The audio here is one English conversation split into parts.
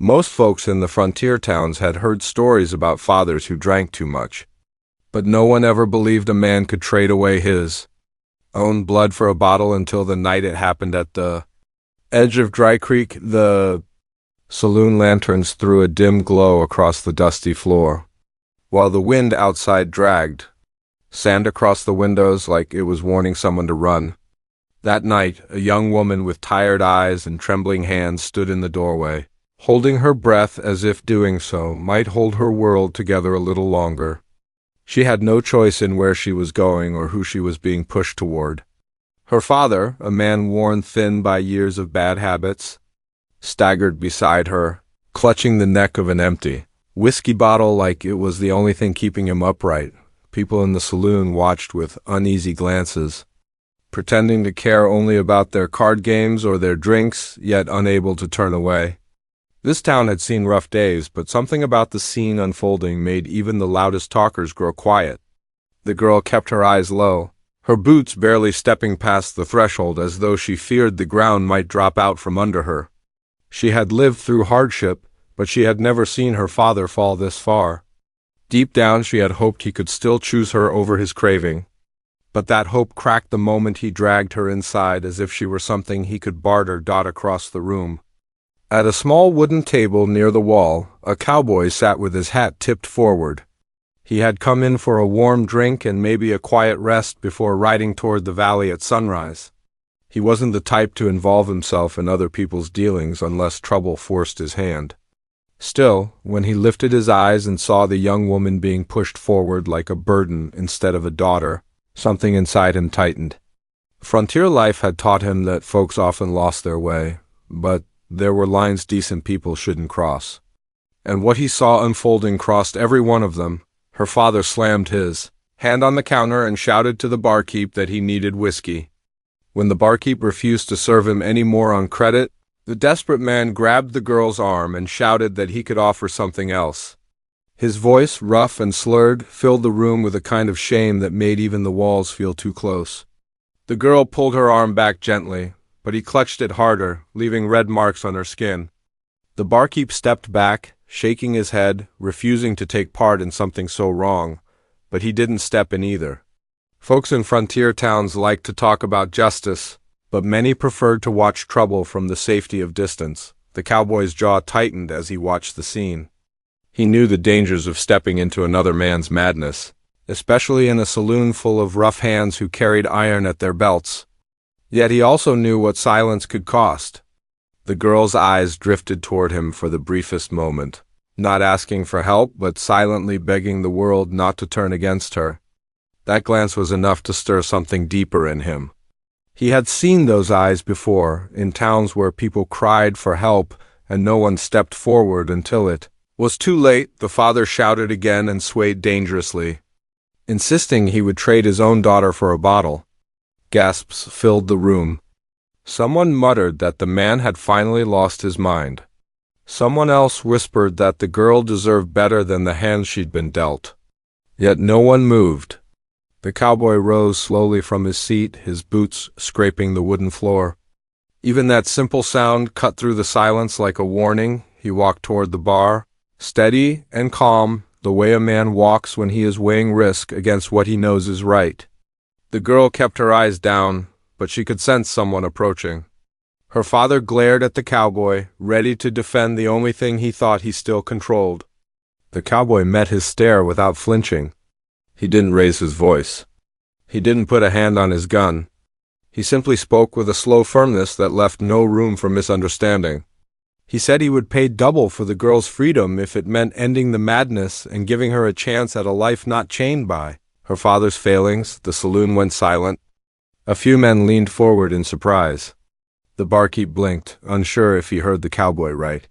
Most folks in the frontier towns had heard stories about fathers who drank too much, but no one ever believed a man could trade away his own blood for a bottle until the night it happened at the edge of Dry Creek. The saloon lanterns threw a dim glow across the dusty floor, while the wind outside dragged sand across the windows like it was warning someone to run. That night, a young woman with tired eyes and trembling hands stood in the doorway, holding her breath as if doing so might hold her world together a little longer. She had no choice in where she was going or who she was being pushed toward. Her father, a man worn thin by years of bad habits, staggered beside her, clutching the neck of an empty whiskey bottle like it was the only thing keeping him upright. People in the saloon watched with uneasy glances, pretending to care only about their card games or their drinks, yet unable to turn away. This town had seen rough days, but something about the scene unfolding made even the loudest talkers grow quiet. The girl kept her eyes low, her boots barely stepping past the threshold as though she feared the ground might drop out from under her. She had lived through hardship, but she had never seen her father fall this far. Deep down she had hoped he could still choose her over his craving, but that hope cracked the moment he dragged her inside as if she were something he could barter across the room. At a small wooden table near the wall, a cowboy sat with his hat tipped forward. He had come in for a warm drink and maybe a quiet rest before riding toward the valley at sunrise. He wasn't the type to involve himself in other people's dealings unless trouble forced his hand. Still, when he lifted his eyes and saw the young woman being pushed forward like a burden instead of a daughter, something inside him tightened. Frontier life had taught him that folks often lost their way, but there were lines decent people shouldn't cross. And what he saw unfolding crossed every one of them. Her father slammed his hand on the counter and shouted to the barkeep that he needed whiskey. When the barkeep refused to serve him any more on credit, the desperate man grabbed the girl's arm and shouted that he could offer something else. His voice, rough and slurred, filled the room with a kind of shame that made even the walls feel too close. The girl pulled her arm back gently, but he clutched it harder, leaving red marks on her skin. The barkeep stepped back, shaking his head, refusing to take part in something so wrong, but he didn't step in either. Folks in frontier towns liked to talk about justice, but many preferred to watch trouble from the safety of distance. The cowboy's jaw tightened as he watched the scene. He knew the dangers of stepping into another man's madness, especially in a saloon full of rough hands who carried iron at their belts. Yet he also knew what silence could cost. The girl's eyes drifted toward him for the briefest moment, not asking for help, but silently begging the world not to turn against her. That glance was enough to stir something deeper in him. He had seen those eyes before, in towns where people cried for help and no one stepped forward until it was too late. The father shouted again and swayed dangerously, insisting he would trade his own daughter for a bottle. Gasps filled the room. Someone muttered that the man had finally lost his mind. Someone else whispered that the girl deserved better than the hand she'd been dealt. Yet no one moved. The cowboy rose slowly from his seat, his boots scraping the wooden floor. Even that simple sound cut through the silence like a warning. He walked toward the bar, steady and calm, the way a man walks when he is weighing risk against what he knows is right. The girl kept her eyes down, but she could sense someone approaching. Her father glared at the cowboy, ready to defend the only thing he thought he still controlled. The cowboy met his stare without flinching. He didn't raise his voice. He didn't put a hand on his gun. He simply spoke with a slow firmness that left no room for misunderstanding. He said he would pay double for the girl's freedom if it meant ending the madness and giving her a chance at a life not chained by her father's failings. The saloon went silent. A few men leaned forward in surprise. The barkeep blinked, unsure if he heard the cowboy right.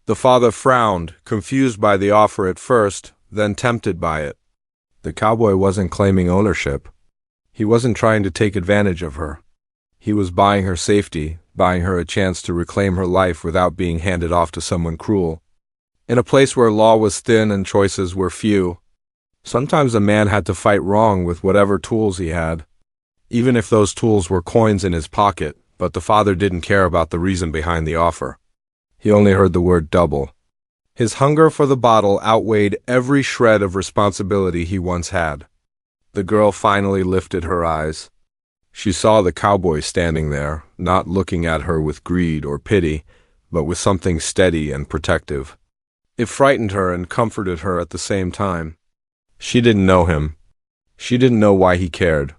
The father frowned, confused by the offer at first, then tempted by it. The cowboy wasn't claiming ownership. He wasn't trying to take advantage of her. He was buying her safety, buying her a chance to reclaim her life without being handed off to someone cruel. In a place where law was thin and choices were few, sometimes a man had to fight wrong with whatever tools he had, even if those tools were coins in his pocket, but the father didn't care about the reason behind the offer. He only heard the word double. His hunger for the bottle outweighed every shred of responsibility he once had. The girl finally lifted her eyes. She saw the cowboy standing there, not looking at her with greed or pity, but with something steady and protective. It frightened her and comforted her at the same time. She didn't know him. She didn't know why he cared.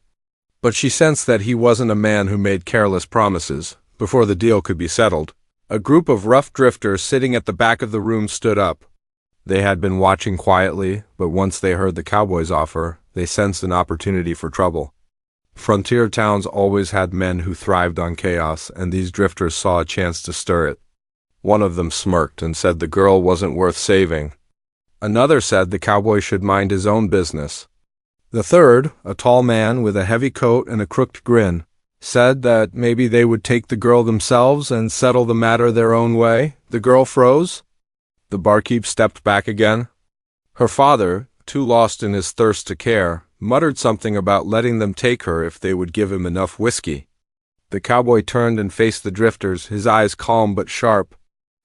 But she sensed that he wasn't a man who made careless promises. Before the deal could be settled, a group of rough drifters sitting at the back of the room stood up. They had been watching quietly, but once they heard the cowboy's offer, they sensed an opportunity for trouble. Frontier towns always had men who thrived on chaos, and these drifters saw a chance to stir it. One of them smirked and said the girl wasn't worth saving. Another said the cowboy should mind his own business. The third, a tall man with a heavy coat and a crooked grin, said that maybe they would take the girl themselves and settle the matter their own way. The girl froze. The barkeep stepped back again. Her father, too lost in his thirst to care, muttered something about letting them take her if they would give him enough whiskey. The cowboy turned and faced the drifters, his eyes calm but sharp.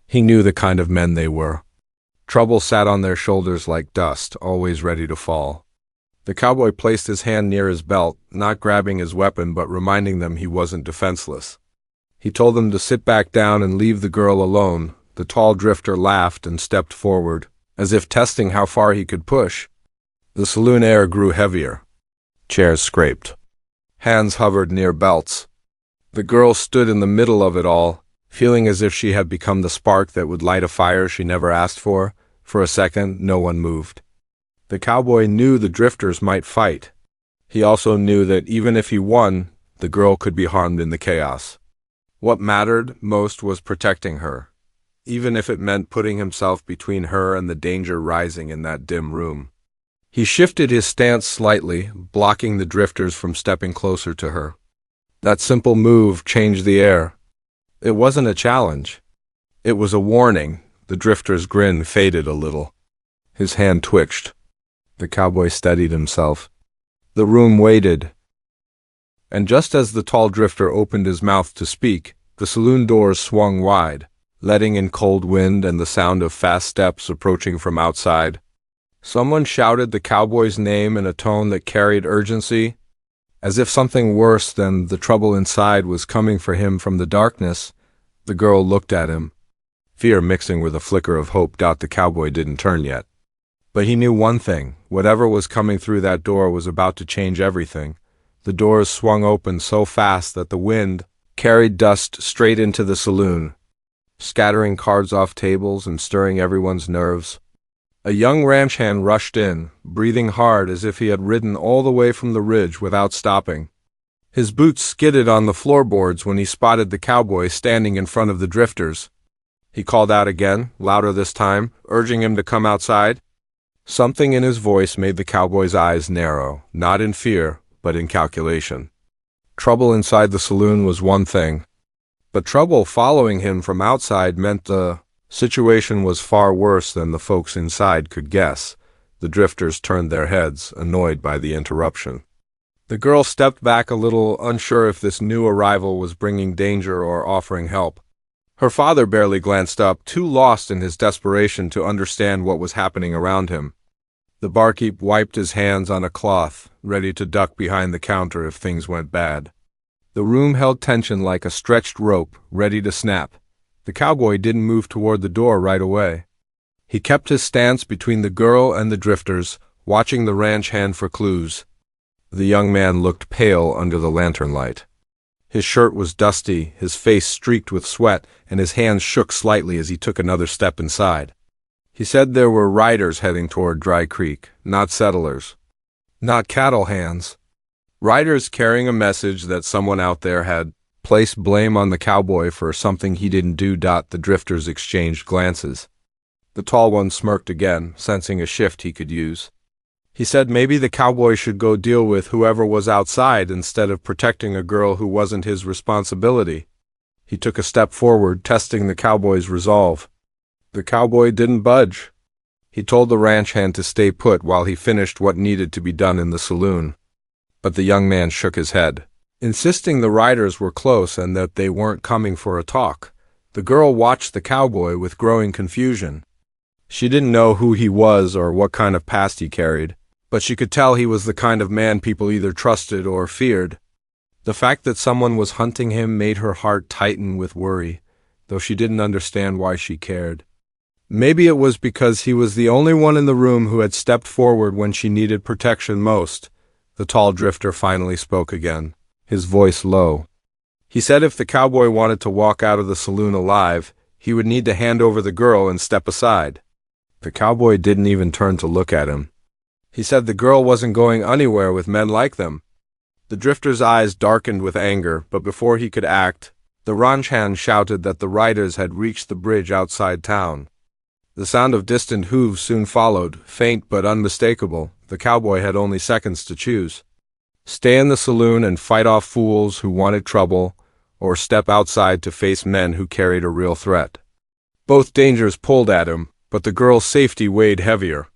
He knew the kind of men they were. Trouble sat on their shoulders like dust, always ready to fall. The cowboy placed his hand near his belt, not grabbing his weapon but reminding them he wasn't defenseless. He told them to sit back down and leave the girl alone. The tall drifter laughed and stepped forward, as if testing how far he could push. The saloon air grew heavier. Chairs scraped. Hands hovered near belts. The girl stood in the middle of it all, feeling as if she had become the spark that would light a fire she never asked for. For a second, no one moved. The cowboy knew the drifters might fight. He also knew that even if he won, the girl could be harmed in the chaos. What mattered most was protecting her, even if it meant putting himself between her and the danger rising in that dim room. He shifted his stance slightly, blocking the drifters from stepping closer to her. That simple move changed the air. It wasn't a challenge. It was a warning. The drifter's grin faded a little. His hand twitched. The cowboy steadied himself. The room waited. And just as the tall drifter opened his mouth to speak, the saloon doors swung wide, letting in cold wind and the sound of fast steps approaching from outside. Someone shouted the cowboy's name in a tone that carried urgency, as if something worse than the trouble inside was coming for him from the darkness. The girl looked at him. Fear mixing with a flicker of hope. The cowboy didn't turn yet. But he knew one thing. Whatever was coming through that door was about to change everything. The doors swung open so fast that the wind carried dust straight into the saloon, scattering cards off tables and stirring everyone's nerves. A young ranch hand rushed in, breathing hard as if he had ridden all the way from the ridge without stopping. His boots skidded on the floorboards when he spotted the cowboy standing in front of the drifters. He called out again, louder this time, urging him to come outside. Something in his voice made the cowboy's eyes narrow, not in fear, but in calculation. Trouble inside the saloon was one thing, but trouble following him from outside meant the situation was far worse than the folks inside could guess. The drifters turned their heads, annoyed by the interruption. The girl stepped back a little, unsure if this new arrival was bringing danger or offering help. Her father barely glanced up, too lost in his desperation to understand what was happening around him. The barkeep wiped his hands on a cloth, ready to duck behind the counter if things went bad. The room held tension like a stretched rope, ready to snap. The cowboy didn't move toward the door right away. He kept his stance between the girl and the drifters, watching the ranch hand for clues. The young man looked pale under the lantern light. His shirt was dusty, his face streaked with sweat, and his hands shook slightly as he took another step inside. He said there were riders heading toward Dry Creek, not settlers. Not cattle hands. Riders carrying a message that someone out there had placed blame on the cowboy for something he didn't do. The drifters exchanged glances. The tall one smirked again, sensing a shift he could use. He said maybe the cowboy should go deal with whoever was outside instead of protecting a girl who wasn't his responsibility. He took a step forward, testing the cowboy's resolve. The cowboy didn't budge. He told the ranch hand to stay put while he finished what needed to be done in the saloon. But the young man shook his head, insisting the riders were close and that they weren't coming for a talk. The girl watched the cowboy with growing confusion. She didn't know who he was or what kind of past he carried, but she could tell he was the kind of man people either trusted or feared. The fact that someone was hunting him made her heart tighten with worry, though she didn't understand why she cared. Maybe it was because he was the only one in the room who had stepped forward when she needed protection most. The tall drifter finally spoke again, his voice low. He said if the cowboy wanted to walk out of the saloon alive, he would need to hand over the girl and step aside. The cowboy didn't even turn to look at him. He said the girl wasn't going anywhere with men like them. The drifter's eyes darkened with anger, but before he could act, the ranch hand shouted that the riders had reached the bridge outside town. The sound of distant hooves soon followed, faint but unmistakable. The cowboy had only seconds to choose. Stay in the saloon and fight off fools who wanted trouble, or step outside to face men who carried a real threat. Both dangers pulled at him, but the girl's safety weighed heavier.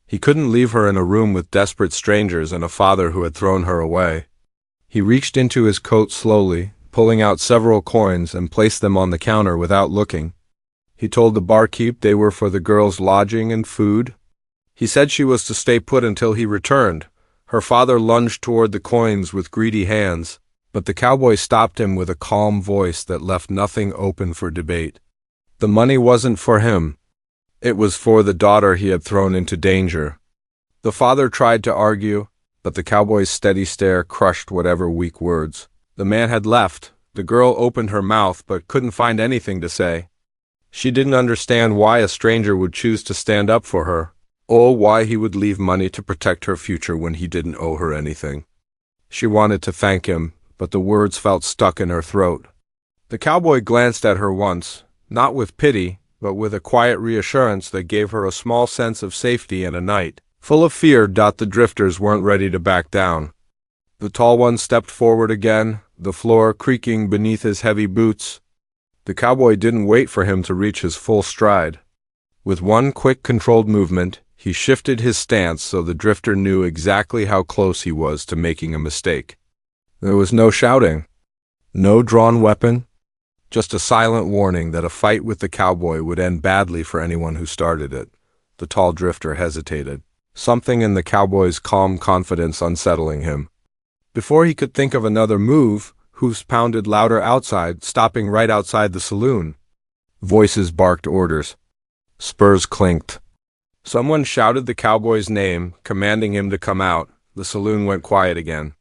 He couldn't leave her in a room with desperate strangers and a father who had thrown her away. He reached into his coat slowly, pulling out several coins and placed them on the counter without looking. He told the barkeep they were for the girl's lodging and food. He said she was to stay put until he returned. Her father lunged toward the coins with greedy hands, but the cowboy stopped him with a calm voice that left nothing open for debate. The money wasn't for him. It was for the daughter he had thrown into danger. The father tried to argue, but the cowboy's steady stare crushed whatever weak words. The man had left. The girl opened her mouth but couldn't find anything to say. She didn't understand why a stranger would choose to stand up for her, or why he would leave money to protect her future when he didn't owe her anything. She wanted to thank him, but the words felt stuck in her throat. The cowboy glanced at her once, not with pity, but with a quiet reassurance that gave her a small sense of safety in a night full of fear. The drifters weren't ready to back down. The tall one stepped forward again, the floor creaking beneath his heavy boots. The cowboy didn't wait for him to reach his full stride. With one quick, controlled movement, he shifted his stance so the drifter knew exactly how close he was to making a mistake. There was no shouting, no drawn weapon, just a silent warning that a fight with the cowboy would end badly for anyone who started it. The tall drifter hesitated, something in the cowboy's calm confidence unsettling him. Before he could think of another move, hoofs pounded louder outside, stopping right outside the saloon. Voices barked orders. Spurs clinked. Someone shouted the cowboy's name, commanding him to come out. The saloon went quiet again.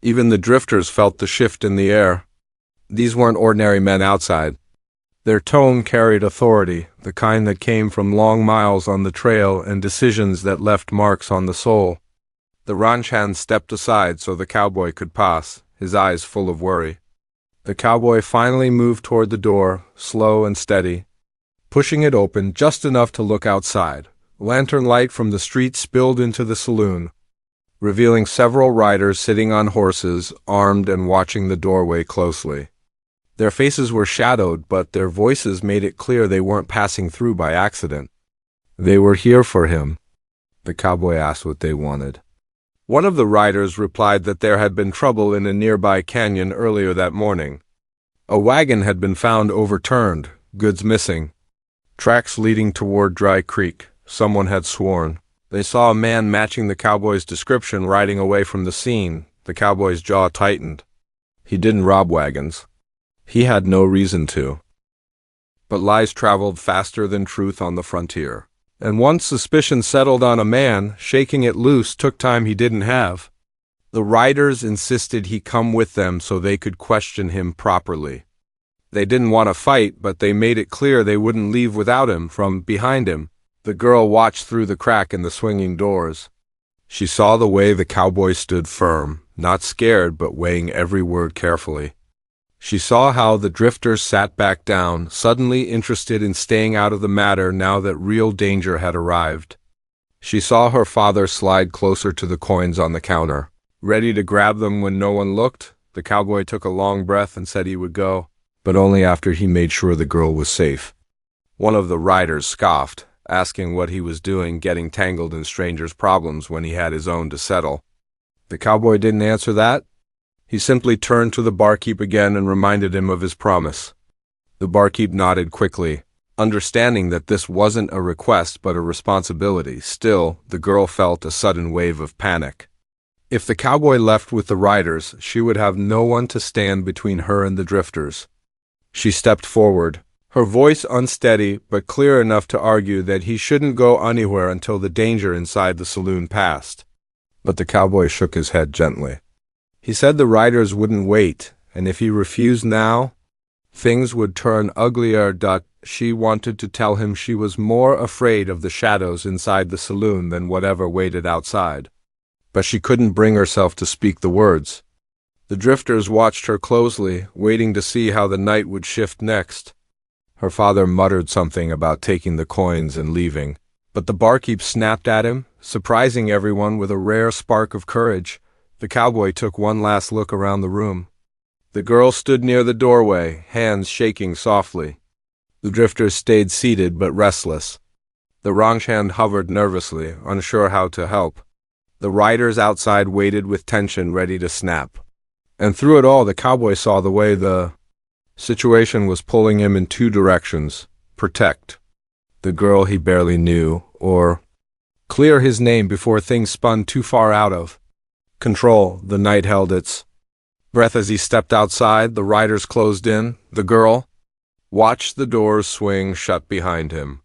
Even the drifters felt the shift in the air. These weren't ordinary men outside. Their tone carried authority, the kind that came from long miles on the trail and decisions that left marks on the soul. The ranch hand stepped aside so the cowboy could pass, his eyes full of worry. The cowboy finally moved toward the door, slow and steady, pushing it open just enough to look outside. Lantern light from the street spilled into the saloon, revealing several riders sitting on horses, armed and watching the doorway closely. Their faces were shadowed, but their voices made it clear they weren't passing through by accident. They were here for him. The cowboy asked what they wanted. One of the riders replied that there had been trouble in a nearby canyon earlier that morning. A wagon had been found overturned, goods missing. Tracks leading toward Dry Creek, someone had sworn. They saw a man matching the cowboy's description riding away from the scene. The cowboy's jaw tightened. He didn't rob wagons. He had no reason to. But lies traveled faster than truth on the frontier. And once suspicion settled on a man, shaking it loose took time he didn't have. The riders insisted he come with them so they could question him properly. They didn't want to fight, but they made it clear they wouldn't leave without him. From behind him, the girl watched through the crack in the swinging doors. She saw the way the cowboy stood firm, not scared but weighing every word carefully. She saw how the drifters sat back down, suddenly interested in staying out of the matter now that real danger had arrived. She saw her father slide closer to the coins on the counter, ready to grab them when no one looked. The cowboy took a long breath and said he would go, but only after he made sure the girl was safe. One of the riders scoffed, asking what he was doing getting tangled in strangers' problems when he had his own to settle. The cowboy didn't answer that. He simply turned to the barkeep again and reminded him of his promise. The barkeep nodded quickly, understanding that this wasn't a request but a responsibility. Still, the girl felt a sudden wave of panic. If the cowboy left with the riders, she would have no one to stand between her and the drifters. She stepped forward, her voice unsteady but clear enough to argue that he shouldn't go anywhere until the danger inside the saloon passed. But the cowboy shook his head gently. He said the riders wouldn't wait, and if he refused now, things would turn uglier. She wanted to tell him she was more afraid of the shadows inside the saloon than whatever waited outside. But she couldn't bring herself to speak the words. The drifters watched her closely, waiting to see how the night would shift next. Her father muttered something about taking the coins and leaving, but the barkeep snapped at him, surprising everyone with a rare spark of courage. The cowboy took one last look around the room. The girl stood near the doorway, hands shaking softly. The drifters stayed seated but restless. The ranch hand hovered nervously, unsure how to help. The riders outside waited with tension, ready to snap. And through it all, the cowboy saw the way the situation was pulling him in two directions: protect the girl he barely knew, or clear his name before things spun too far out of control. The night held its breath as he stepped outside. The riders closed in. The girl watched the doors swing shut behind him,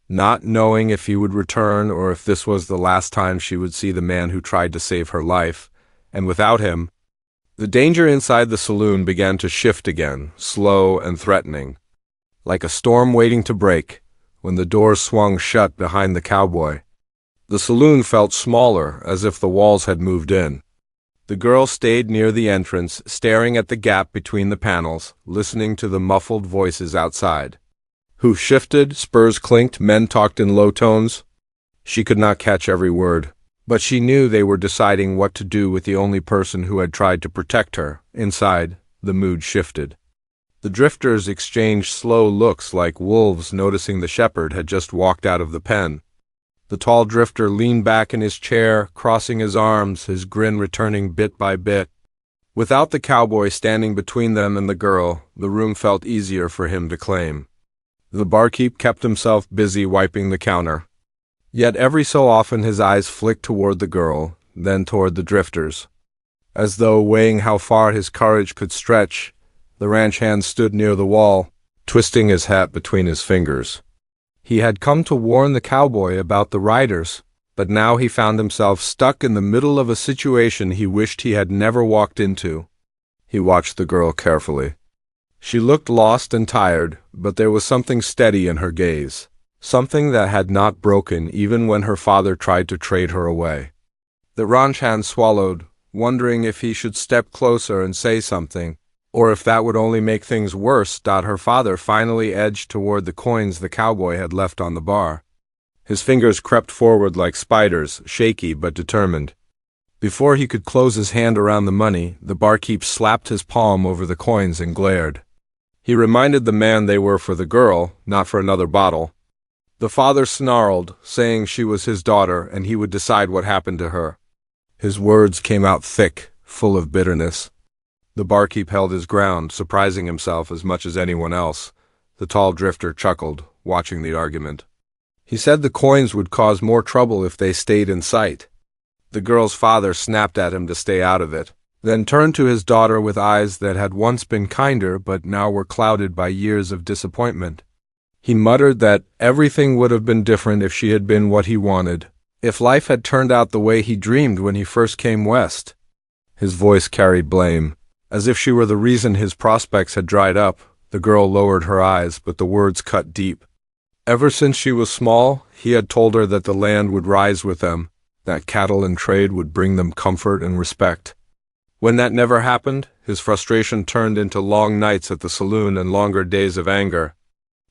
not knowing if he would return or if this was the last time she would see the man who tried to save her life. And without him, the danger inside the saloon began to shift again, slow and threatening, like a storm waiting to break. When the doors swung shut behind the cowboy, the saloon felt smaller, as if the walls had moved in. The girl stayed near the entrance, staring at the gap between the panels, listening to the muffled voices outside. Hooves shifted, spurs clinked, men talked in low tones. She could not catch every word, but she knew they were deciding what to do with the only person who had tried to protect her. Inside, the mood shifted. The drifters exchanged slow looks, like wolves noticing the shepherd had just walked out of the pen. The tall drifter leaned back in his chair, crossing his arms, his grin returning bit by bit. Without the cowboy standing between them and the girl, the room felt easier for him to claim. The barkeep kept himself busy wiping the counter. Yet every so often his eyes flicked toward the girl, then toward the drifters. As though weighing how far his courage could stretch, the ranch hand stood near the wall, twisting his hat between his fingers. He had come to warn the cowboy about the riders, but now he found himself stuck in the middle of a situation he wished he had never walked into. He watched the girl carefully. She looked lost and tired, but there was something steady in her gaze, something that had not broken even when her father tried to trade her away. The ranch hand swallowed, wondering if he should step closer and say something, or if that would only make things worse. Her father finally edged toward the coins the cowboy had left on the bar. His fingers crept forward like spiders, shaky but determined. Before he could close his hand around the money, the barkeep slapped his palm over the coins and glared. He reminded the man they were for the girl, not for another bottle. The father snarled, saying she was his daughter and he would decide what happened to her. His words came out thick, full of bitterness. The barkeep held his ground, surprising himself as much as anyone else. The tall drifter chuckled, watching the argument. He said the coins would cause more trouble if they stayed in sight. The girl's father snapped at him to stay out of it, then turned to his daughter with eyes that had once been kinder but now were clouded by years of disappointment. He muttered that everything would have been different if she had been what he wanted, if life had turned out the way he dreamed when he first came west. His voice carried blame. As if she were the reason his prospects had dried up, the girl lowered her eyes, but the words cut deep. Ever since she was small, he had told her that the land would rise with them, that cattle and trade would bring them comfort and respect. When that never happened, his frustration turned into long nights at the saloon and longer days of anger.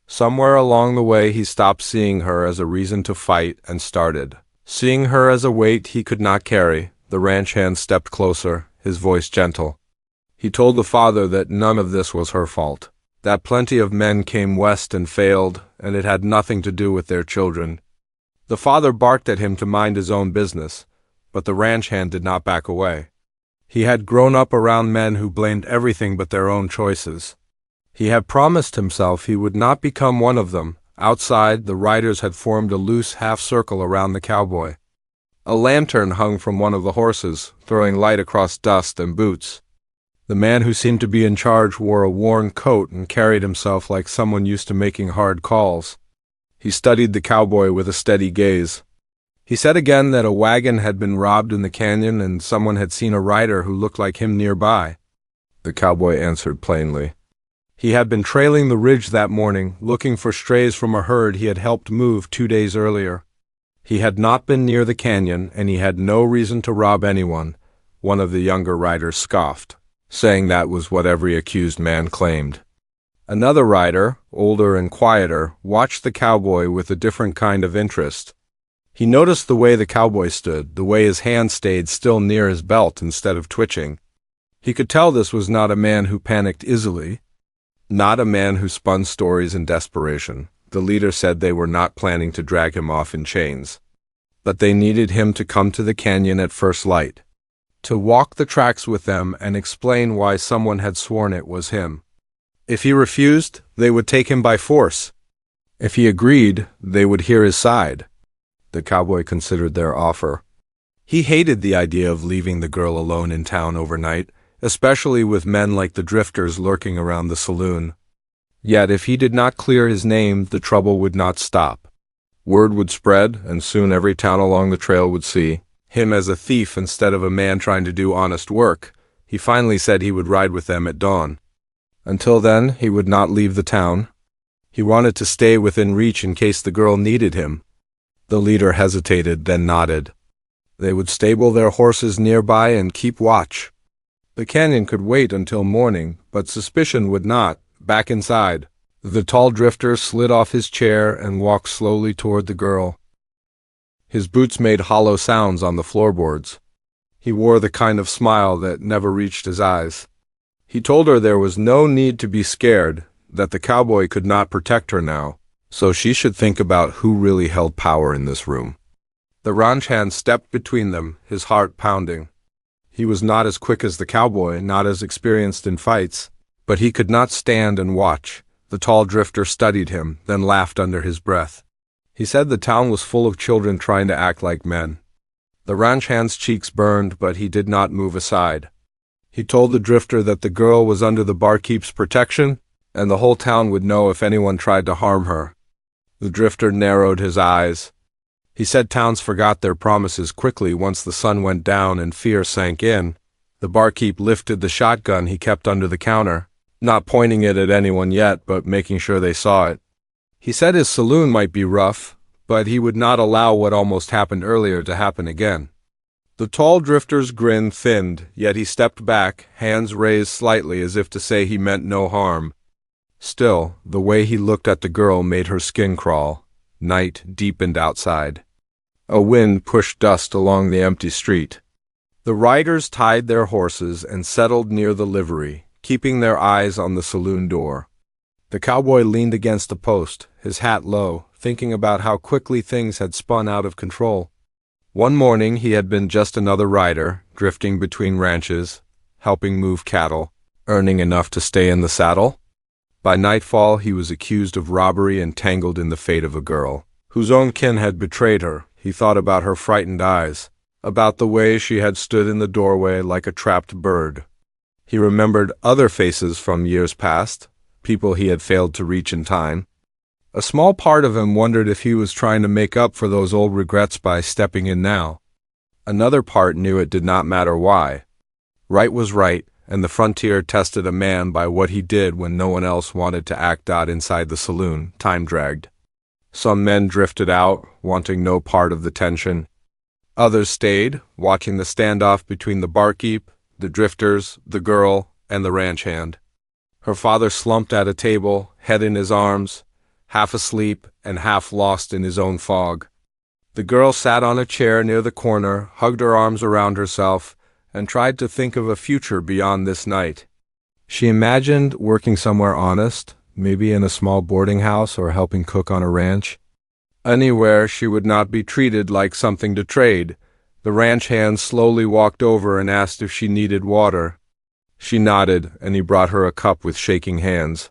Somewhere along the way he stopped seeing her as a reason to fight and started seeing her as a weight he could not carry. The ranch hand stepped closer, his voice gentle. He told the father that none of this was her fault, that plenty of men came west and failed, and it had nothing to do with their children. The father barked at him to mind his own business, but the ranch hand did not back away. He had grown up around men who blamed everything but their own choices. He had promised himself he would not become one of them. Outside, the riders had formed a loose half-circle around the cowboy. A lantern hung from one of the horses, throwing light across dust and boots. The man who seemed to be in charge wore a worn coat and carried himself like someone used to making hard calls. He studied the cowboy with a steady gaze. He said again that a wagon had been robbed in the canyon and someone had seen a rider who looked like him nearby. The cowboy answered plainly. He had been trailing the ridge that morning, looking for strays from a herd he had helped move 2 days earlier. He had not been near the canyon, and he had no reason to rob anyone, one of the younger riders scoffed, saying that was what every accused man claimed. Another rider, older and quieter, watched the cowboy with a different kind of interest. He noticed the way the cowboy stood, the way his hand stayed still near his belt instead of twitching. He could tell this was not a man who panicked easily, not a man who spun stories in desperation. The leader said they were not planning to drag him off in chains, but they needed him to come to the canyon at first light, to walk the tracks with them and explain why someone had sworn it was him. If he refused, they would take him by force. If he agreed, they would hear his side. The cowboy considered their offer. He hated the idea of leaving the girl alone in town overnight, especially with men like the drifters lurking around the saloon. Yet if he did not clear his name, the trouble would not stop. Word would spread, and soon every town along the trail would see him as a thief instead of a man trying to do honest work. He finally said he would ride with them at dawn. Until then, he would not leave the town. He wanted to stay within reach in case the girl needed him. The leader hesitated, then nodded. They would stable their horses nearby and keep watch. The canyon could wait until morning, but suspicion would not. Back inside, the tall drifter slid off his chair and walked slowly toward the girl. His boots made hollow sounds on the floorboards. He wore the kind of smile that never reached his eyes. He told her there was no need to be scared, that the cowboy could not protect her now, so she should think about who really held power in this room. The ranch hand stepped between them, his heart pounding. He was not as quick as the cowboy, not as experienced in fights, but he could not stand and watch. The tall drifter studied him, then laughed under his breath. He said the town was full of children trying to act like men. The ranch hand's cheeks burned, but he did not move aside. He told the drifter that the girl was under the barkeep's protection, and the whole town would know if anyone tried to harm her. The drifter narrowed his eyes. He said towns forgot their promises quickly once the sun went down and fear sank in. The barkeep lifted the shotgun he kept under the counter, not pointing it at anyone yet, but making sure they saw it. He said his saloon might be rough, but he would not allow what almost happened earlier to happen again. The tall drifter's grin thinned, yet he stepped back, hands raised slightly as if to say he meant no harm. Still, the way he looked at the girl made her skin crawl. Night deepened outside. A wind pushed dust along the empty street. The riders tied their horses and settled near the livery, keeping their eyes on the saloon door. The cowboy leaned against a post, his hat low, thinking about how quickly things had spun out of control. One morning he had been just another rider, drifting between ranches, helping move cattle, earning enough to stay in the saddle. By nightfall he was accused of robbery and tangled in the fate of a girl, whose own kin had betrayed her. He thought about her frightened eyes, about the way she had stood in the doorway like a trapped bird. He remembered other faces from years past, people he had failed to reach in time. A small part of him wondered if he was trying to make up for those old regrets by stepping in now. Another part knew it did not matter why. Right was right, and the frontier tested a man by what he did when no one else wanted to act out inside the saloon. Time dragged. Some men drifted out, wanting no part of the tension. Others stayed, watching the standoff between the barkeep, the drifters, the girl, and the ranch hand. Her father slumped at a table, head in his arms, half asleep and half lost in his own fog. The girl sat on a chair near the corner, hugged her arms around herself, and tried to think of a future beyond this night. She imagined working somewhere honest, maybe in a small boarding house or helping cook on a ranch. Anywhere she would not be treated like something to trade. The ranch hand slowly walked over and asked if she needed water. She nodded, and he brought her a cup with shaking hands.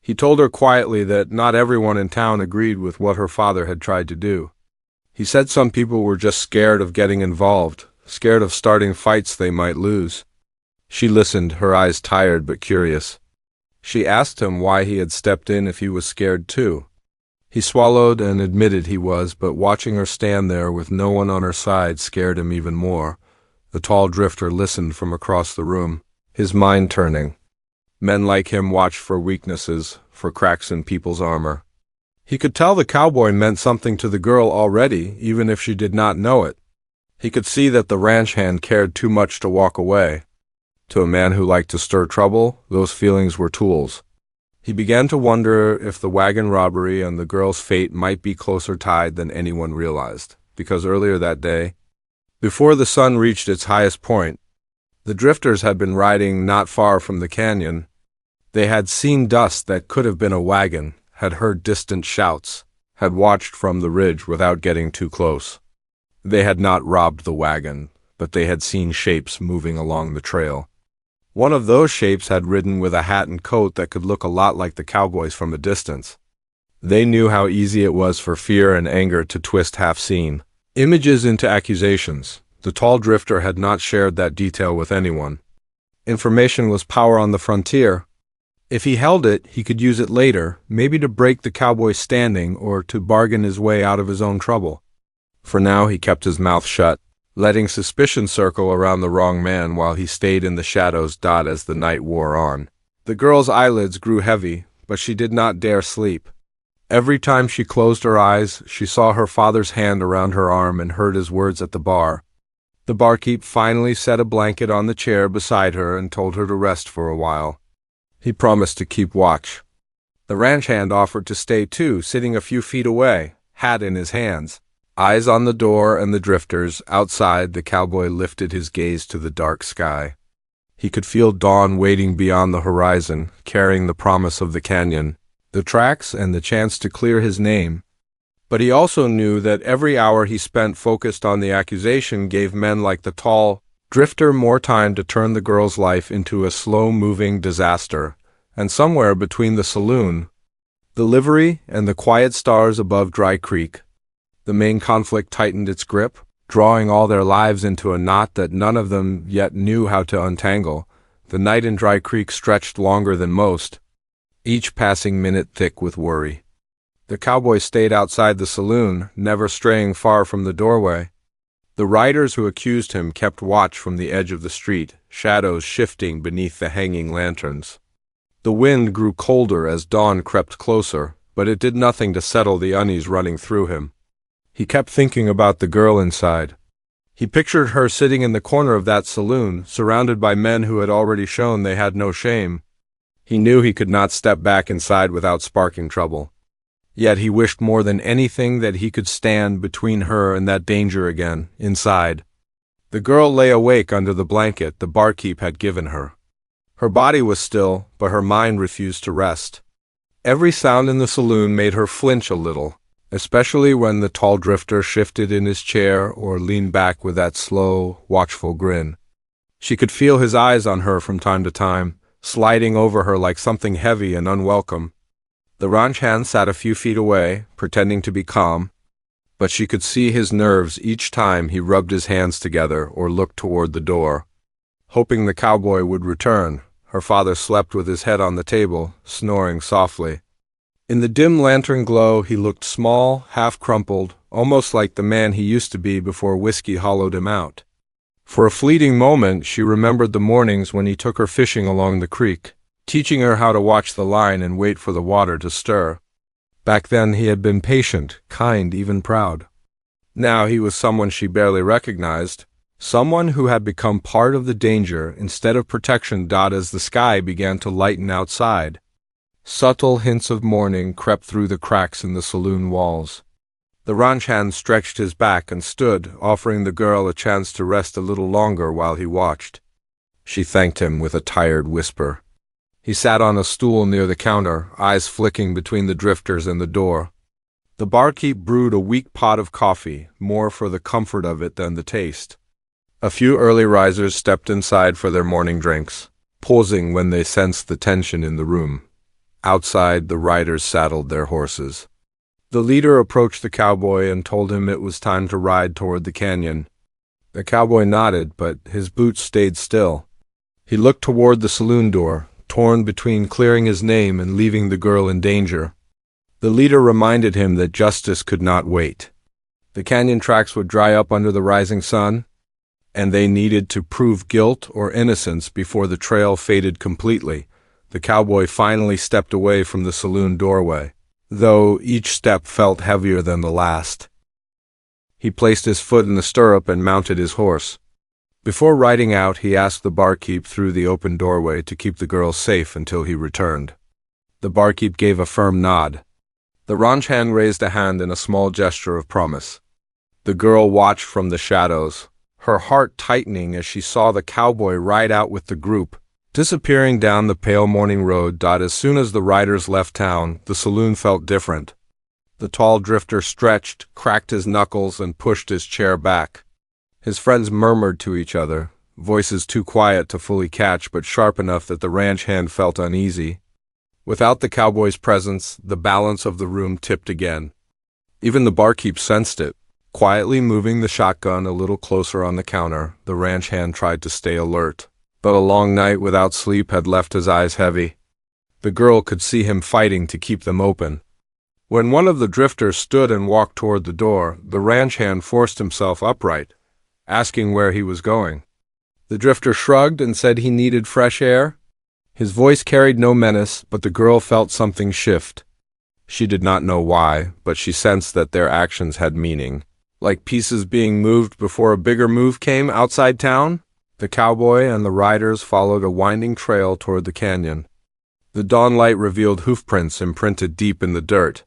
He told her quietly that not everyone in town agreed with what her father had tried to do. He said some people were just scared of getting involved, scared of starting fights they might lose. She listened, her eyes tired but curious. She asked him why he had stepped in if he was scared too. He swallowed and admitted he was, but watching her stand there with no one on her side scared him even more. The tall drifter listened from across the room, his mind turning. Men like him watched for weaknesses, for cracks in people's armor. He could tell the cowboy meant something to the girl already, even if she did not know it. He could see that the ranch hand cared too much to walk away. To a man who liked to stir trouble, those feelings were tools. He began to wonder if the wagon robbery and the girl's fate might be closer tied than anyone realized, because earlier that day, before the sun reached its highest point, the drifters had been riding not far from the canyon. They had seen dust that could have been a wagon, had heard distant shouts, had watched from the ridge without getting too close. They had not robbed the wagon, but they had seen shapes moving along the trail. One of those shapes had ridden with a hat and coat that could look a lot like the cowboys from a distance. They knew how easy it was for fear and anger to twist half-seen images into accusations. The tall drifter had not shared that detail with anyone. Information was power on the frontier. If he held it, he could use it later, maybe to break the cowboy's standing or to bargain his way out of his own trouble. For now, he kept his mouth shut, letting suspicion circle around the wrong man while he stayed in the shadows. As the night wore on, the girl's eyelids grew heavy, but she did not dare sleep. Every time she closed her eyes, she saw her father's hand around her arm and heard his words at the bar. The barkeep finally set a blanket on the chair beside her and told her to rest for a while. He promised to keep watch. The ranch hand offered to stay too, sitting a few feet away, hat in his hands. Eyes on the door and the drifters. Outside, the cowboy lifted his gaze to the dark sky. He could feel dawn waiting beyond the horizon, carrying the promise of the canyon, the tracks, and the chance to clear his name. But he also knew that every hour he spent focused on the accusation gave men like the tall drifter more time to turn the girl's life into a slow-moving disaster. And somewhere between the saloon, the livery, and the quiet stars above Dry Creek, the main conflict tightened its grip, drawing all their lives into a knot that none of them yet knew how to untangle. The night in Dry Creek stretched longer than most, each passing minute thick with worry. The cowboy stayed outside the saloon, never straying far from the doorway. The riders who accused him kept watch from the edge of the street, shadows shifting beneath the hanging lanterns. The wind grew colder as dawn crept closer, but it did nothing to settle the unease running through him. He kept thinking about the girl inside. He pictured her sitting in the corner of that saloon, surrounded by men who had already shown they had no shame. He knew he could not step back inside without sparking trouble. Yet he wished more than anything that he could stand between her and that danger again, inside. The girl lay awake under the blanket the barkeep had given her. Her body was still, but her mind refused to rest. Every sound in the saloon made her flinch a little, especially when the tall drifter shifted in his chair or leaned back with that slow, watchful grin. She could feel his eyes on her from time to time, sliding over her like something heavy and unwelcome. The ranch hand sat a few feet away, pretending to be calm, but she could see his nerves each time he rubbed his hands together or looked toward the door. Hoping the cowboy would return, her father slept with his head on the table, snoring softly. In the dim lantern glow, he looked small, half-crumpled, almost like the man he used to be before whiskey hollowed him out. For a fleeting moment, she remembered the mornings when he took her fishing along the creek, teaching her how to watch the line and wait for the water to stir. Back then he had been patient, kind, even proud. Now he was someone she barely recognized, someone who had become part of the danger instead of protection. As the sky began to lighten outside, subtle hints of morning crept through the cracks in the saloon walls. The ranch hand stretched his back and stood, offering the girl a chance to rest a little longer while he watched. She thanked him with a tired whisper. He sat on a stool near the counter, eyes flicking between the drifters and the door. The barkeep brewed a weak pot of coffee, more for the comfort of it than the taste. A few early risers stepped inside for their morning drinks, pausing when they sensed the tension in the room. Outside, the riders saddled their horses. The leader approached the cowboy and told him it was time to ride toward the canyon. The cowboy nodded, but his boots stayed still. He looked toward the saloon door, torn between clearing his name and leaving the girl in danger. The leader reminded him that justice could not wait. The canyon tracks would dry up under the rising sun, and they needed to prove guilt or innocence before the trail faded completely. The cowboy finally stepped away from the saloon doorway, though each step felt heavier than the last. He placed his foot in the stirrup and mounted his horse. Before riding out, he asked the barkeep through the open doorway to keep the girl safe until he returned. The barkeep gave a firm nod. The ranch hand raised a hand in a small gesture of promise. The girl watched from the shadows, her heart tightening as she saw the cowboy ride out with the group, disappearing down the pale morning road. As soon as the riders left town, the saloon felt different. The tall drifter stretched, cracked his knuckles, and pushed his chair back. His friends murmured to each other, voices too quiet to fully catch but sharp enough that the ranch hand felt uneasy. Without the cowboy's presence, the balance of the room tipped again. Even the barkeep sensed it. Quietly moving the shotgun a little closer on the counter, the ranch hand tried to stay alert. But a long night without sleep had left his eyes heavy. The girl could see him fighting to keep them open. When one of the drifters stood and walked toward the door, the ranch hand forced himself upright, asking where he was going. The drifter shrugged and said he needed fresh air. His voice carried no menace, but the girl felt something shift. She did not know why, but she sensed that their actions had meaning. Like pieces being moved before a bigger move came outside town, the cowboy and the riders followed a winding trail toward the canyon. The dawn light revealed hoofprints imprinted deep in the dirt.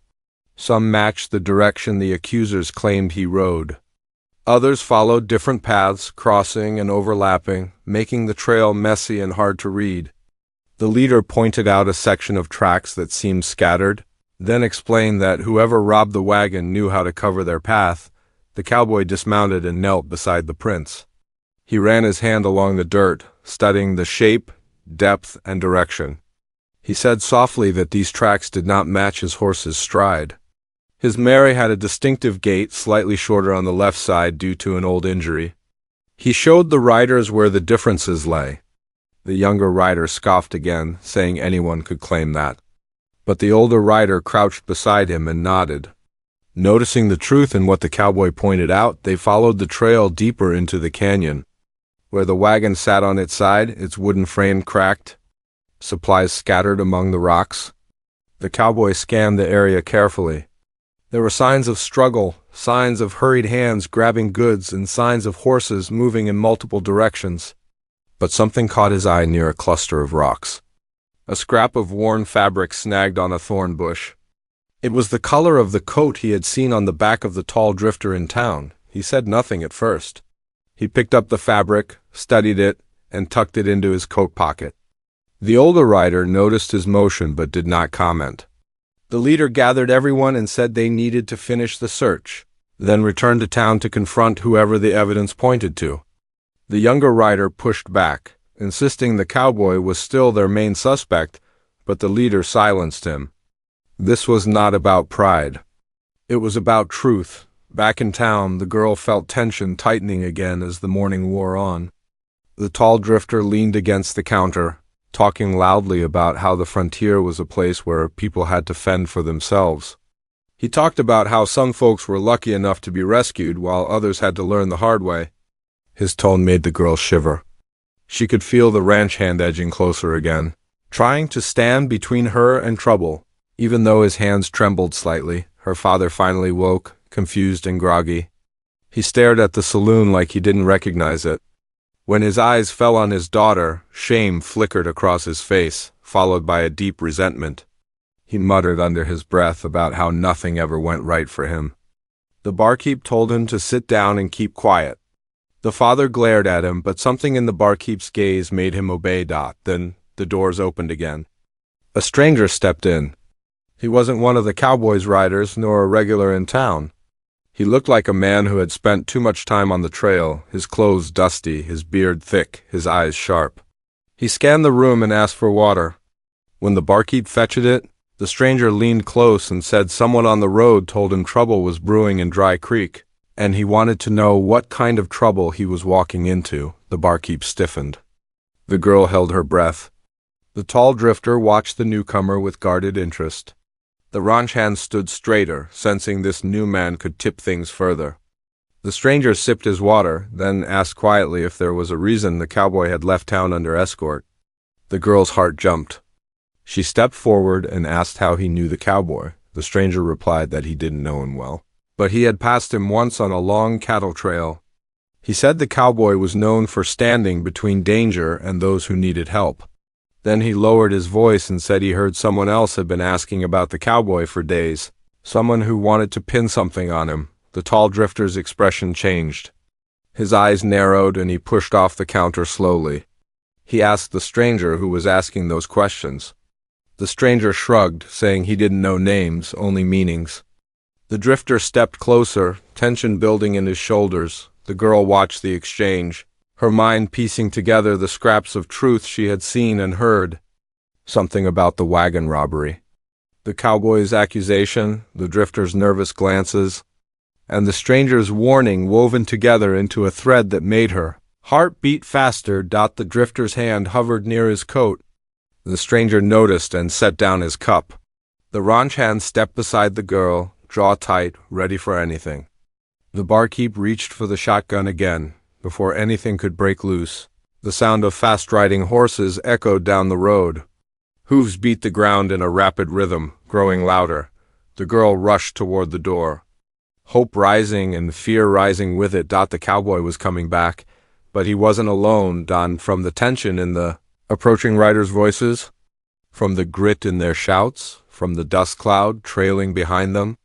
Some matched the direction the accusers claimed he rode. Others followed different paths, crossing and overlapping, making the trail messy and hard to read. The leader pointed out a section of tracks that seemed scattered, then explained that whoever robbed the wagon knew how to cover their path. The cowboy dismounted and knelt beside the prints. He ran his hand along the dirt, studying the shape, depth, and direction. He said softly that these tracks did not match his horse's stride. His mare had a distinctive gait, slightly shorter on the left side due to an old injury. He showed the riders where the differences lay. The younger rider scoffed again, saying anyone could claim that. But the older rider crouched beside him and nodded. Noticing the truth in what the cowboy pointed out, they followed the trail deeper into the canyon. Where the wagon sat on its side, its wooden frame cracked, supplies scattered among the rocks. The cowboy scanned the area carefully. There were signs of struggle, signs of hurried hands grabbing goods, and signs of horses moving in multiple directions. But something caught his eye near a cluster of rocks. A scrap of worn fabric snagged on a thorn bush. It was the color of the coat he had seen on the back of the tall drifter in town. He said nothing at first. He picked up the fabric, studied it, and tucked it into his coat pocket. The older rider noticed his motion but did not comment. The leader gathered everyone and said they needed to finish the search, then returned to town to confront whoever the evidence pointed to. The younger rider pushed back, insisting the cowboy was still their main suspect, but the leader silenced him. This was not about pride. It was about truth. Back in town, the girl felt tension tightening again as the morning wore on. The tall drifter leaned against the counter, talking loudly about how the frontier was a place where people had to fend for themselves. He talked about how some folks were lucky enough to be rescued while others had to learn the hard way. His tone made the girl shiver. She could feel the ranch hand edging closer again, trying to stand between her and trouble. Even though his hands trembled slightly, her father finally woke, confused and groggy. He stared at the saloon like he didn't recognize it. When his eyes fell on his daughter, shame flickered across his face, followed by a deep resentment. He muttered under his breath about how nothing ever went right for him. The barkeep told him to sit down and keep quiet. The father glared at him, but something in the barkeep's gaze made him obey. Then the doors opened again. A stranger stepped in. He wasn't one of the cowboy's riders, nor a regular in town. He looked like a man who had spent too much time on the trail, his clothes dusty, his beard thick, his eyes sharp. He scanned the room and asked for water. When the barkeep fetched it, The stranger leaned close and said someone on the road told him trouble was brewing in Dry Creek, and he wanted to know what kind of trouble he was walking into. The barkeep stiffened. The girl held her breath. The tall drifter watched the newcomer with guarded interest. The ranch hand stood straighter, sensing this new man could tip things further. The stranger sipped his water, then asked quietly if there was a reason the cowboy had left town under escort. The girl's heart jumped. She stepped forward and asked how he knew the cowboy. The stranger replied that he didn't know him well, but he had passed him once on a long cattle trail. He said the cowboy was known for standing between danger and those who needed help. Then he lowered his voice and said he heard someone else had been asking about the cowboy for days, someone who wanted to pin something on him. The tall drifter's expression changed. His eyes narrowed and he pushed off the counter slowly. He asked the stranger who was asking those questions. The stranger shrugged, saying he didn't know names, only meanings. The drifter stepped closer, tension building in his shoulders. The girl watched the exchange, her mind piecing together the scraps of truth she had seen and heard. Something about the wagon robbery, the cowboy's accusation, the drifter's nervous glances, and the stranger's warning woven together into a thread that made her heart beat faster. The drifter's hand hovered near his coat. The stranger noticed and set down his cup. The ranch hand stepped beside the girl, jaw tight, ready for anything. The barkeep reached for the shotgun again. Before anything could break loose, the sound of fast-riding horses echoed down the road. Hooves beat the ground in a rapid rhythm, growing louder. The girl rushed toward the door, hope rising and fear rising with it. The cowboy was coming back, but he wasn't alone. From the tension in the approaching riders' voices, from the grit in their shouts, from the dust cloud trailing behind them,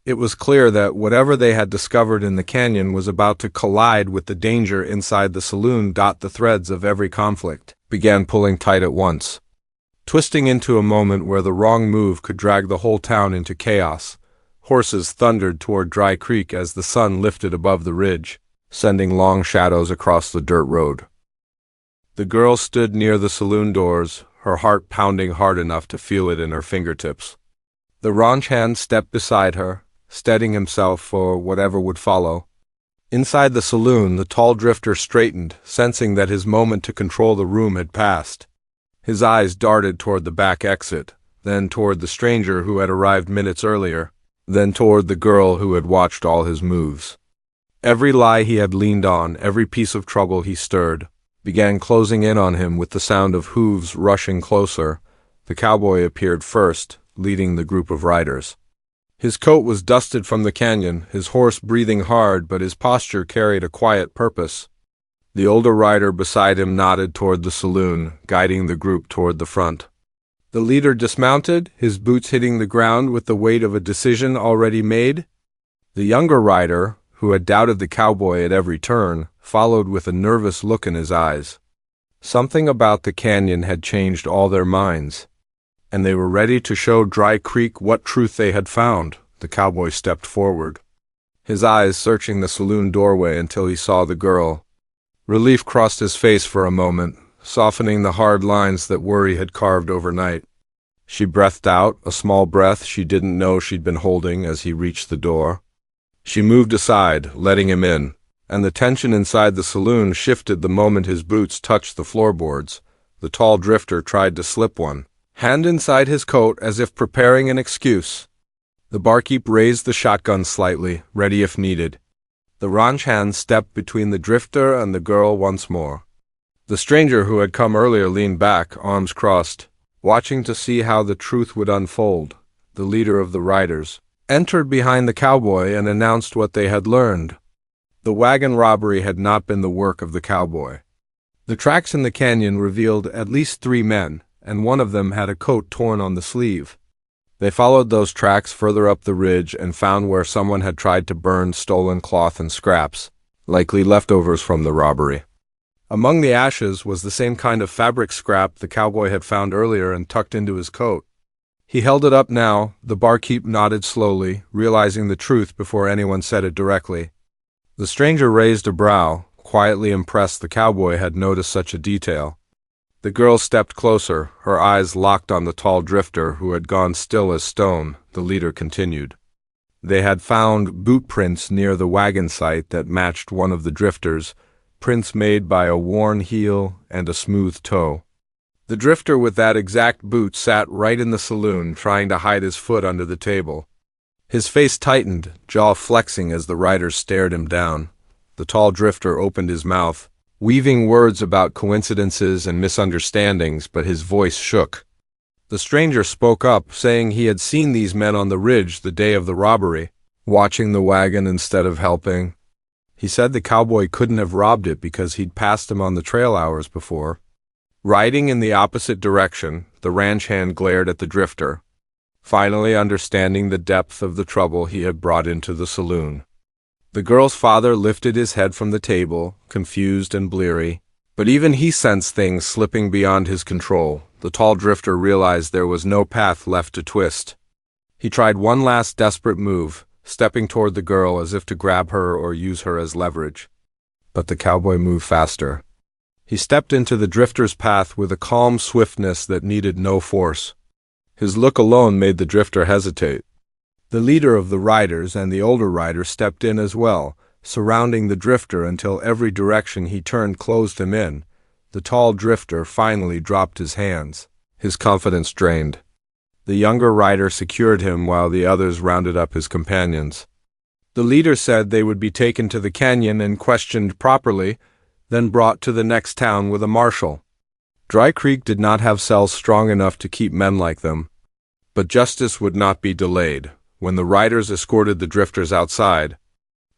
it was clear that whatever they had discovered in the canyon was about to collide with the danger inside the saloon. The threads of every conflict began pulling tight at once, twisting into a moment where the wrong move could drag the whole town into chaos. Horses thundered toward Dry Creek as the sun lifted above the ridge, sending long shadows across the dirt road. The girl stood near the saloon doors, her heart pounding hard enough to feel it in her fingertips. The ranch hand stepped beside her, steadying himself for whatever would follow. Inside the saloon, the tall drifter straightened, sensing that his moment to control the room had passed. His eyes darted toward the back exit, then toward the stranger who had arrived minutes earlier, then toward the girl who had watched all his moves. Every lie he had leaned on, every piece of trouble he stirred, began closing in on him with the sound of hooves rushing closer. The cowboy appeared first, leading the group of riders. His coat was dusted from the canyon, his horse breathing hard, but his posture carried a quiet purpose. The older rider beside him nodded toward the saloon, guiding the group toward the front. The leader dismounted, his boots hitting the ground with the weight of a decision already made. The younger rider, who had doubted the cowboy at every turn, followed with a nervous look in his eyes. Something about the canyon had changed all their minds, and they were ready to show Dry Creek what truth they had found. The cowboy stepped forward, his eyes searching the saloon doorway until he saw the girl. Relief crossed his face for a moment, softening the hard lines that worry had carved overnight. She breathed out, a small breath she didn't know she'd been holding as he reached the door. She moved aside, letting him in, and the tension inside the saloon shifted the moment his boots touched the floorboards. The tall drifter tried to slip one hand inside his coat as if preparing an excuse. The barkeep raised the shotgun slightly, ready if needed. The ranch hand stepped between the drifter and the girl once more. The stranger who had come earlier leaned back, arms crossed, watching to see how the truth would unfold. The leader of the riders entered behind the cowboy and announced what they had learned. The wagon robbery had not been the work of the cowboy. The tracks in the canyon revealed at least 3 men, and one of them had a coat torn on the sleeve. They followed those tracks further up the ridge and found where someone had tried to burn stolen cloth and scraps, likely leftovers from the robbery. Among the ashes was the same kind of fabric scrap the cowboy had found earlier and tucked into his coat. He held it up now. The barkeep nodded slowly, realizing the truth before anyone said it directly. The stranger raised a brow, quietly impressed the cowboy had noticed such a detail. The girl stepped closer, her eyes locked on the tall drifter who had gone still as stone. The leader continued. They had found boot prints near the wagon site that matched one of the drifters, prints made by a worn heel and a smooth toe. The drifter with that exact boot sat right in the saloon, trying to hide his foot under the table. His face tightened, jaw flexing as the riders stared him down. The tall drifter opened his mouth, weaving words about coincidences and misunderstandings, but his voice shook. The stranger spoke up, saying he had seen these men on the ridge the day of the robbery, watching the wagon instead of helping. He said the cowboy couldn't have robbed it because he'd passed him on the trail hours before. Riding in the opposite direction, the ranch hand glared at the drifter, finally understanding the depth of the trouble he had brought into the saloon. The girl's father lifted his head from the table, confused and bleary, but even he sensed things slipping beyond his control. The tall drifter realized there was no path left to twist. He tried one last desperate move, stepping toward the girl as if to grab her or use her as leverage. But the cowboy moved faster. He stepped into the drifter's path with a calm swiftness that needed no force. His look alone made the drifter hesitate. The leader of the riders and the older rider stepped in as well, surrounding the drifter until every direction he turned closed him in. The tall drifter finally dropped his hands, his confidence drained. The younger rider secured him while the others rounded up his companions. The leader said they would be taken to the canyon and questioned properly, then brought to the next town with a marshal. Dry Creek did not have cells strong enough to keep men like them. But justice would not be delayed. When the riders escorted the drifters outside,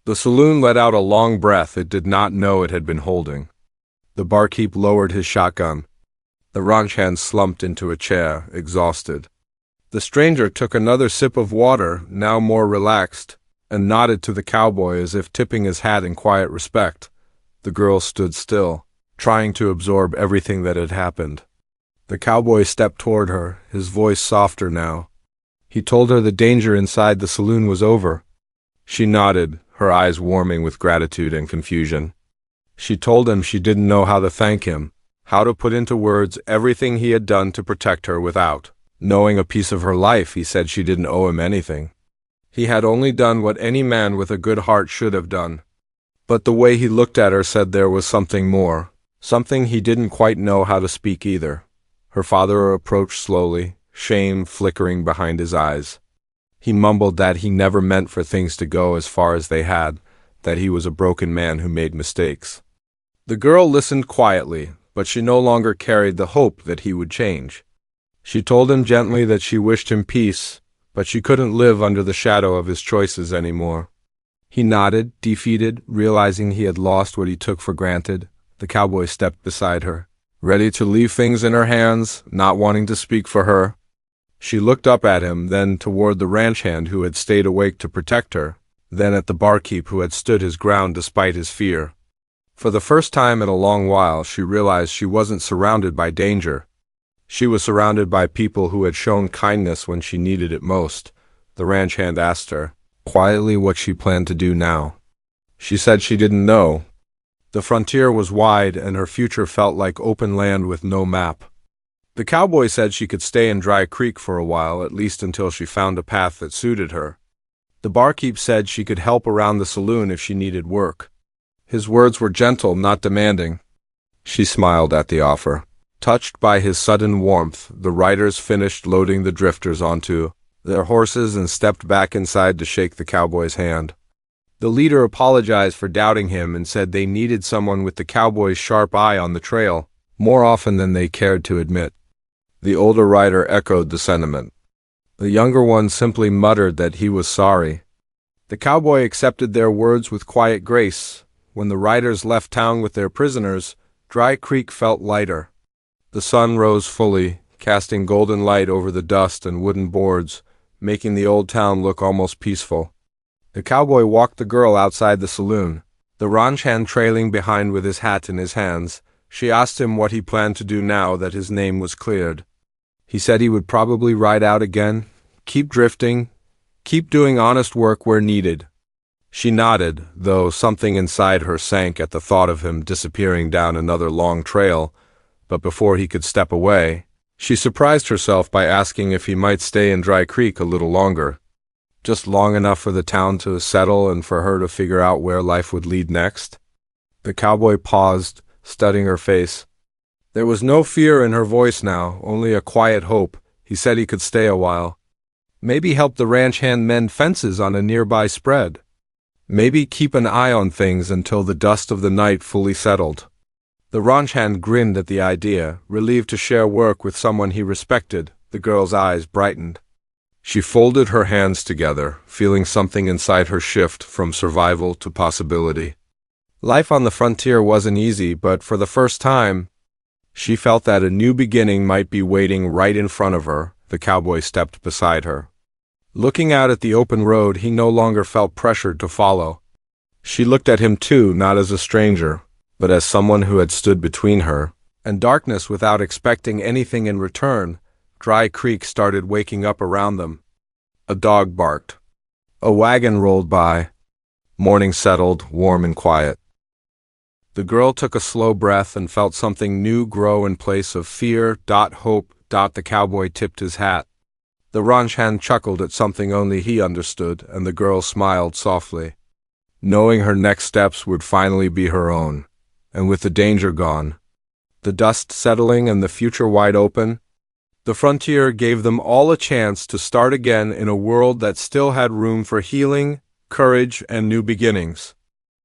the saloon let out a long breath it did not know it had been holding. The barkeep lowered his shotgun. The ranch hand slumped into a chair, exhausted. The stranger took another sip of water, now more relaxed, and nodded to the cowboy as if tipping his hat in quiet respect. The girl stood still, trying to absorb everything that had happened. The cowboy stepped toward her, his voice softer now. He told her the danger inside the saloon was over. She nodded, her eyes warming with gratitude and confusion. She told him she didn't know how to thank him, how to put into words everything he had done to protect her without knowing a piece of her life. He said she didn't owe him anything. He had only done what any man with a good heart should have done. But the way he looked at her said there was something more, something he didn't quite know how to speak either. Her father approached slowly, shame flickering behind his eyes. He mumbled that he never meant for things to go as far as they had, that he was a broken man who made mistakes. The girl listened quietly, but she no longer carried the hope that he would change. She told him gently that she wished him peace, but she couldn't live under the shadow of his choices anymore. He nodded, defeated, realizing he had lost what he took for granted. The cowboy stepped beside her, ready to leave things in her hands, not wanting to speak for her. She looked up at him, then toward the ranch hand who had stayed awake to protect her, then at the barkeep who had stood his ground despite his fear. For the first time in a long while, she realized she wasn't surrounded by danger. She was surrounded by people who had shown kindness when she needed it most. The ranch hand asked her, quietly, what she planned to do now. She said she didn't know. The frontier was wide, and her future felt like open land with no map. The cowboy said she could stay in Dry Creek for a while, at least until she found a path that suited her. The barkeep said she could help around the saloon if she needed work. His words were gentle, not demanding. She smiled at the offer. Touched by his sudden warmth, the riders finished loading the drifters onto their horses and stepped back inside to shake the cowboy's hand. The leader apologized for doubting him and said they needed someone with the cowboy's sharp eye on the trail, more often than they cared to admit. The older rider echoed the sentiment. The younger one simply muttered that he was sorry. The cowboy accepted their words with quiet grace. When the riders left town with their prisoners, Dry Creek felt lighter. The sun rose fully, casting golden light over the dust and wooden boards, making the old town look almost peaceful. The cowboy walked the girl outside the saloon, the ranch hand trailing behind with his hat in his hands. She asked him what he planned to do now that his name was cleared. He said he would probably ride out again, keep drifting, keep doing honest work where needed. She nodded, though something inside her sank at the thought of him disappearing down another long trail, but before he could step away, she surprised herself by asking if he might stay in Dry Creek a little longer, just long enough for the town to settle and for her to figure out where life would lead next. The cowboy paused, studying her face. There was no fear in her voice now, only a quiet hope. He said he could stay a while. Maybe help the ranch hand mend fences on a nearby spread. Maybe keep an eye on things until the dust of the night fully settled. The ranch hand grinned at the idea, relieved to share work with someone he respected. The girl's eyes brightened. She folded her hands together, feeling something inside her shift from survival to possibility. Life on the frontier wasn't easy, but for the first time, she felt that a new beginning might be waiting right in front of her. The cowboy stepped beside her. Looking out at the open road, he no longer felt pressured to follow. She looked at him too, not as a stranger, but as someone who had stood between her and darkness without expecting anything in return. Dry Creek started waking up around them. A dog barked. A wagon rolled by. Morning settled, warm and quiet. The girl took a slow breath and felt something new grow in place of fear. Hope. The cowboy tipped his hat. The ranch hand chuckled at something only he understood, and the girl smiled softly, knowing her next steps would finally be her own. And with the danger gone, the dust settling and the future wide open, the frontier gave them all a chance to start again in a world that still had room for healing, courage, and new beginnings.